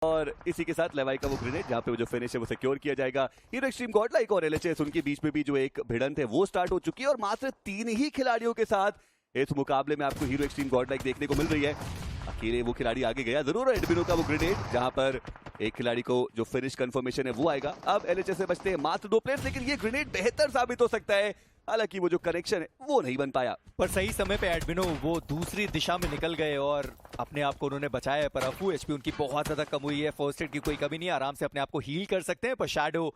और इसी के साथ लेवाई का वो ग्रेनेड जहां पे वो जो फिनिश है वो सिक्योर किया जाएगा। हीरो एक्सट्रीम गॉडलाइक और एलएचएस उनके बीच में भी जो एक भिड़ंत है वो स्टार्ट हो चुकी है और मात्र 3 ही खिलाड़ियों के साथ इस मुकाबले में आपको हीरो एक्सट्रीम गॉडलाइक देखने को मिल रही है। अकेले वो खिलाड़ी आगे गया जरूर है, एडमिनो का वो ग्रेनेड जहां पर एक खिलाड़ी को जो फिनिश कंफर्मेशन है वो आएगा। अब एलएचएस से बचते हैं मात्र 2 प्लेयर्स, लेकिन ये ग्रेनेड बेहतर साबित हो सकता है, हालांकि वो जो कनेक्शन है वो नहीं बन पाया। पर सही समय पे एडमिनो वो दूसरी दिशा में निकल गए और अपने आप को उन्होंने बचाया है। पर अफू एचपी उनकी बहुत ज्यादा कम हुई है, फर्स्ट एड की कोई कमी नहीं है, आराम से अपने आप को हील कर सकते हैं। पर शैडो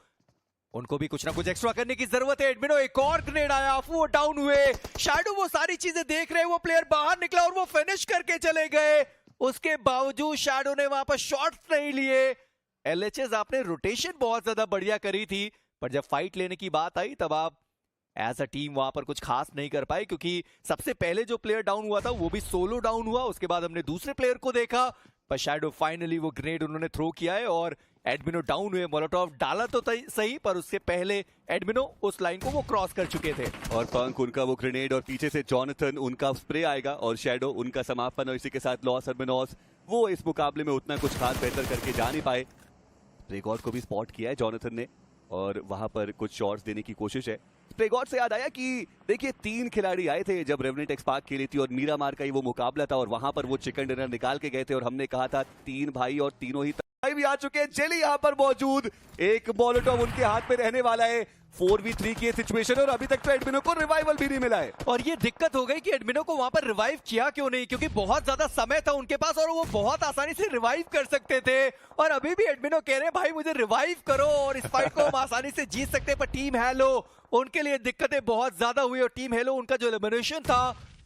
उनको भी कुछ ना कुछ एक्स्ट्रा करने की जरूरत है। एडमिनो एक और ग्रेनेड आया, अफू डाउन हुए, शैडो वो सारी चीजें देख रहे हैं, वो प्लेयर बाहर निकला और वो फिनिश करके चले गए। उसके बावजूद शैडो ने वहां पर शॉट्स नहीं लिए। एलएचएस आपने रोटेशन बहुत ज्यादा बढ़िया करी थी, पर जब फाइट लेने की बात आई तब आप एज अ टीम वहां पर कुछ खास नहीं कर पाए, क्योंकि सबसे पहले जो प्लेयर डाउन हुआ था वो भी सोलो डाउन हुआ। उसके बाद हमने दूसरे प्लेयर को देखा, पर शैडो फाइनली वो ग्रेनेड उन्होंने थ्रो किया है और एडमिनो डाउन हुए। मोलोटोव डाला तो सही, पर उससे पहले एडमिनो उस लाइन को वो क्रॉस कर चुके थे। और पंक उनका वो ग्रेनेड और पीछे से जॉनथन उनका स्प्रे आएगा और शैडो उनका समापन, और इसी के साथ लॉस अर्मिनोस वो इस मुकाबले में उतना कुछ खास बेहतर करके जा नहीं पाए। स्प्रेगॉड को भी स्पॉट किया है जॉनथन ने और वहां पर कुछ शॉट्स देने की कोशिश है। स्प्रेगॉड से याद आया कि देखिए 3 खिलाड़ी आए थे जब रेवनेंट एक्सपार्क खेली थी और मीरा मार का ही वो मुकाबला था और वहां पर वो चिकन डिनर निकाल के गए थे और हमने कहा था 3 भाई और तीनों ही भाई भी आ चुके हैं। जेली यहाँ पर मौजूद, एक मोलोटोव उनके हाथ में रहने वाला है। 4v3 की सिचुएशन और अभी तक तो एडमिनो को रिवाइवल भी नहीं मिला है और ये दिक्कत हो गई कि एडमिनो को वहां पर रिवाइव किया क्यों नहीं, क्योंकि बहुत ज्यादा समय था उनके पास और वो बहुत आसानी से रिवाइव कर सकते थे। और अभी भी एडमिनो कह रहे हैं भाई मुझे रिवाइव करो और इस फाइट को हम आसानी से जीत सकते हैं। पर टीम हेलो उनके लिए दिक्कतें बहुत ज्यादा हुई और टीम हेलो उनका जो एलिमिनेशन था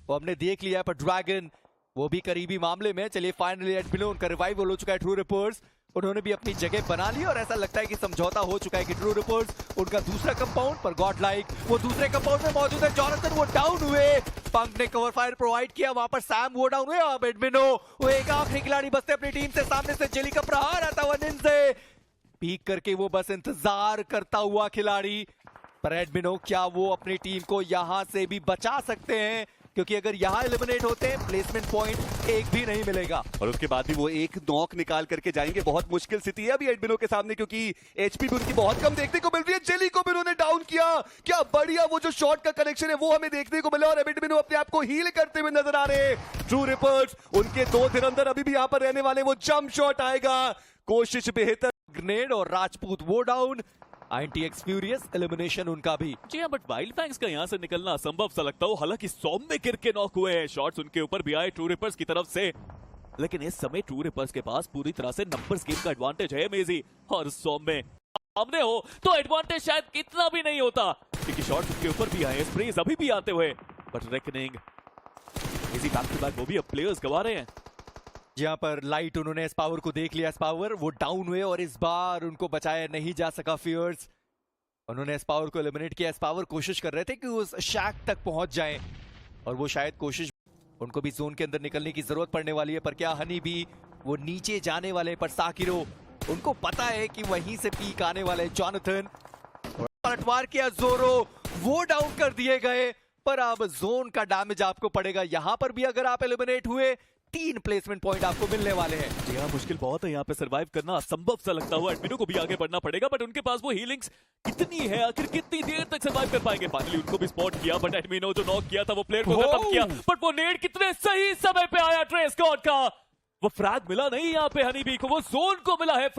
वो हमने देख लिया। पर ड्रैगन वो भी करीबी मामले में। चलिए फाइनली एडमिनो उनका रिवाइवल हो चुका है। ट्रू रिपर्स उन्होंने भी अपनी जगह बना ली और ऐसा लगता है कि समझौता हो चुका है कि ट्रू रिपर्स उनका दूसरा कंपाउंड, पर गॉडलाइक वो दूसरे कंपाउंड में मौजूद है। जॉनथन वो डाउन हुए, पंक ने कवर फायर प्रोवाइड किया, वहां पर सैम वो डाउन हुए। अब एडमिनो वो एक आखिरी खिलाड़ी बचते अपनी टीम से, सामने से जेली का प्रहार आता हुआ निन से पीक करके वो बस इंतजार करता हुआ खिलाड़ी। पर एडमिनो क्या वो अपनी टीम को यहां से भी बचा सकते हैं, क्योंकि अगर यहां एलिमिनेट होते हैं प्लेसमेंट पॉइंट एक भी नहीं मिलेगा और उसके बाद भी वो एक नॉक निकाल करके जाएंगे। बहुत मुश्किल स्थिति है अभी एडमिनो के सामने, क्योंकि एचपी भी उनकी बहुत कम देखने को मिल रही है। जेली को भी उन्होंने डाउन किया, क्या बढ़िया वो जो शॉट का कनेक्शन है वो हमें देखने को मिला और एडमिनो अपने आप को हील करते हुए नजर आ रहे हैं। ट्रू रिपर्स उनके 2 धुरंधर अभी भी यहाँ पर रहने वाले, वो जंप शॉट आएगा, कोशिश बेहतर। ग्रेनेड और राजपूत वो डाउन, INTX फ्यूरियस एलिमिनेशन उनका भी। जी हाँ, बट वाइल्ड फैंग्स का यहाँ से निकलना असंभव सा लगता हो। हालांकि सौम में गिर के नॉक हुए हैं, शॉट्स उनके ऊपर भी आए ट्रू रिपर्स की तरफ से, लेकिन इस समय ट्रू रिपर्स के पास पूरी तरह से नंबर्स गेम का एडवांटेज है मेजी। और सौम में सामने हो तो एडवांटेज शायद इतना भी नहीं होता, क्योंकि शॉट्स उनके ऊपर भी आए, स्प्रेज अभी भी आते हुए। बट रेकनिंग इसी बैक टू बैक वो भी अब प्लेयर्स गवा रहे हैं। जहां पर लाइट उन्होंने एस्पावर को देख लिया, एस्पावर वो डाउन हुए और इस बार उनको बचाया नहीं जा सका फियर्स। उन्होंने एस्पावर को एलिमिनेट किया। एस्पावर कोशिश कर रहे थे कि उस शैक तक पहुंच जाएं और वो शायद कोशिश, उनको भी जोन के अंदर निकलने की जरूरत पड़ने वाली है। पर क्या हनी भी वो नीचे जाने वाले, पर साकिरो उनको पता है कि वहीं से पीक आने वाले। जॉनथन पलटवार किया, जोरो वो डाउन कर दिए गए। पर अब जोन का डैमेज आपको पड़ेगा, यहां पर भी अगर आप एलिमिनेट हुए 3 प्लेसमेंट पॉइंट आपको मिलने वाले हैं। जी हाँ, मुश्किल बहुत है यहाँ पे सरवाइव करना, असंभव सा लगता हुआ। एडमिनो को भी आगे बढ़ना पड़ेगा, बट उनके पास वो हीलिंग्स कितनी है, आखिर कितनी देर तक सरवाइव कर पाएंगे। फाइनली उनको भी स्पॉट किया, बट एडमिनो जो नॉक किया था वो प्लेयर को खत्म किया, बट वो नेड कितने सही समय पे आया ट्रेस गॉड का। वो फ्रैग मिला नहीं यहाँ पे हनी बी को, वो जोन को मिला है।